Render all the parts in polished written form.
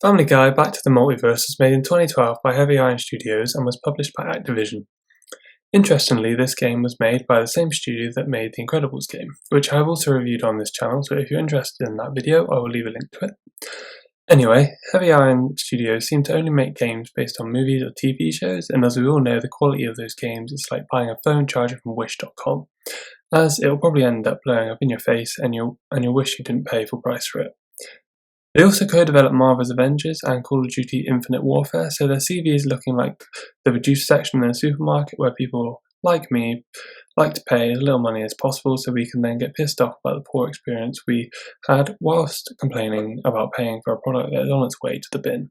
Family Guy: Back to the Multiverse was made in 2012 by Heavy Iron Studios and was published by Activision. Interestingly, this game was made by the same studio that made the Incredibles game, which I have also reviewed on this channel, so if you're interested in that video, I will leave a link to it. Anyway, Heavy Iron Studios seem to only make games based on movies or TV shows, and as we all know, the quality of those games is like buying a phone charger from Wish.com, as it will probably end up blowing up in your face and you'll wish you didn't pay full price for it. They also co-developed Marvel's Avengers and Call of Duty Infinite Warfare, so their CV is looking like the reduced section in a supermarket where people, like me, like to pay as little money as possible so we can then get pissed off about the poor experience we had whilst complaining about paying for a product that is on its way to the bin.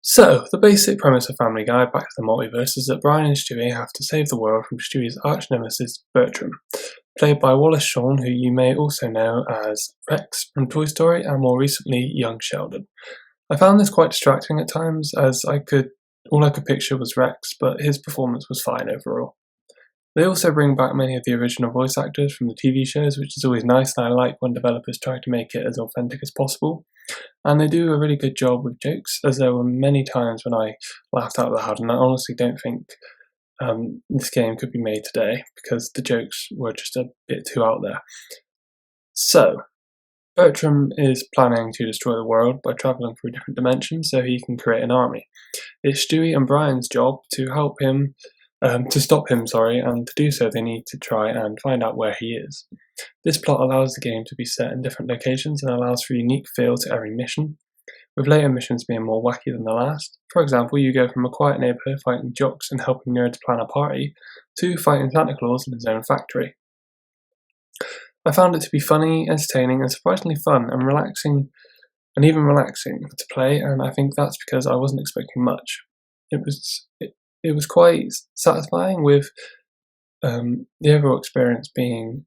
So, the basic premise of Family Guy: Back to the Multiverse is that Brian and Stewie have to save the world from Stewie's arch-nemesis Bertram, played by Wallace Shawn, who you may also know as Rex from Toy Story and more recently young Sheldon. I found this quite distracting at times, as all I could picture was Rex, but his performance was fine overall. They also bring back many of the original voice actors from the TV shows, which is always nice, and I like when developers try to make it as authentic as possible. And they do a really good job with jokes, as there were many times when I laughed out loud, and I honestly don't think this game could be made today because the jokes were just a bit too out there. So, Bertram is planning to destroy the world by travelling through different dimensions so he can create an army. It's Stewie and Brian's job to help him, to stop him, and to do so they need to try and find out where he is. This plot allows the game to be set in different locations and allows for a unique feel to every mission, with later missions being more wacky than the last. For example, you go from a quiet neighbourhood fighting jocks and helping nerds plan a party, to fighting Santa Claus in his own factory. I found it to be funny, entertaining, and surprisingly fun and relaxing, to play, and I think that's because I wasn't expecting much. It was quite satisfying, with the overall experience being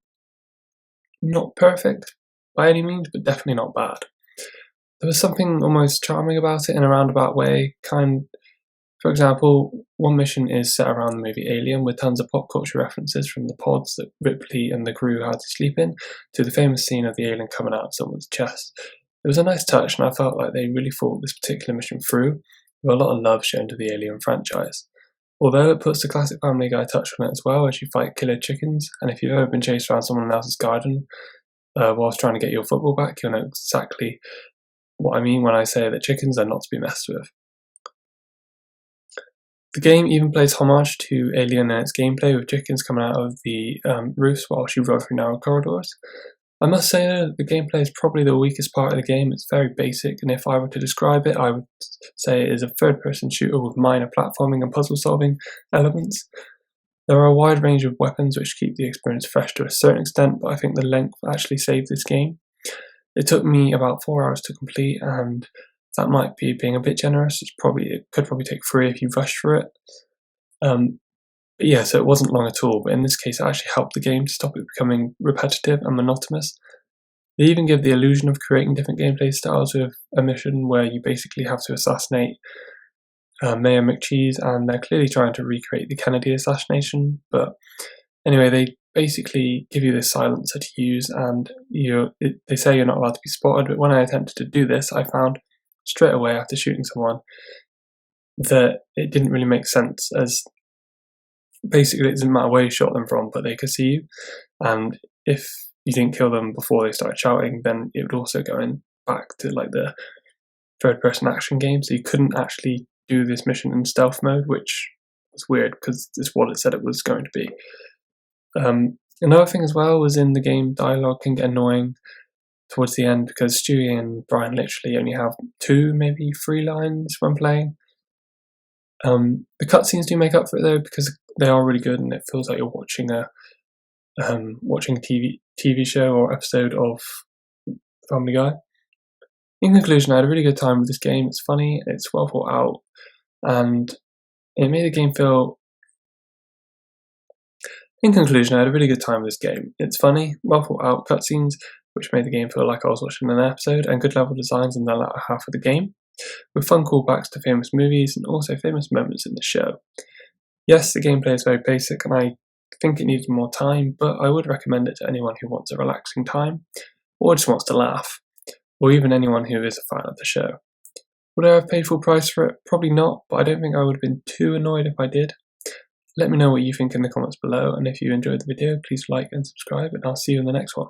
not perfect by any means, but definitely not bad. There was something almost charming about it in a roundabout way. For example, one mission is set around the movie Alien, with tons of pop culture references from the pods that Ripley and the crew had to sleep in, to the famous scene of the alien coming out of someone's chest. It was a nice touch, and I felt like they really thought this particular mission through, with a lot of love shown to the Alien franchise. Although it puts the classic Family Guy touch on it as well, as you fight killer chickens, and if you've ever been chased around someone else's garden whilst trying to get your football back, you'll know exactly what I mean when I say that chickens are not to be messed with. The game even plays homage to Alien in its gameplay, with chickens coming out of the roofs whilst you run through narrow corridors. I must say though, the gameplay is probably the weakest part of the game. It's very basic, and if I were to describe it, I would say it is a third-person shooter with minor platforming and puzzle-solving elements. There are a wide range of weapons which keep the experience fresh to a certain extent, but I think the length actually saved this game. It took me about 4 hours to complete, and that might be being a bit generous. It could probably take 3 if you rush through it. But yeah, so it wasn't long at all, but in this case it actually helped the game to stop it becoming repetitive and monotonous. They even give the illusion of creating different gameplay styles, with a mission where you basically have to assassinate Mayor McCheese, and they're clearly trying to recreate the Kennedy assassination. But anyway, they basically give you this silencer to use, and they say you're not allowed to be spotted, but when I attempted to do this, I found straight away after shooting someone that it didn't really make sense, as basically it doesn't matter where you shot them from, but they could see you, and if you didn't kill them before they started shouting, then it would also go in back to like the third-person action game, so you couldn't actually do this mission in stealth mode, which was weird because it's what it said it was going to be. Another thing as well was in the game, dialogue can get annoying towards the end because Stewie and Brian literally only have 2, maybe 3 lines when playing. The cutscenes do make up for it though, because they are really good and it feels like you're watching a TV show or episode of Family Guy. In conclusion, I had a really good time with this game. It's funny, it's well thought out, and it made the game feel... In conclusion, I had a really good time with this game. It's funny, well thought out cutscenes, which made the game feel like I was watching an episode, and good level designs in the latter half of the game, with fun callbacks to famous movies and also famous moments in the show. Yes, the gameplay is very basic, and I think it needs more time, but I would recommend it to anyone who wants a relaxing time, or just wants to laugh. or even anyone who is a fan of the show. Would I have paid full price for it? Probably not, but I don't think I would have been too annoyed if I did. Let me know what you think in the comments below, and if you enjoyed the video, please like and subscribe, and I'll see you in the next one.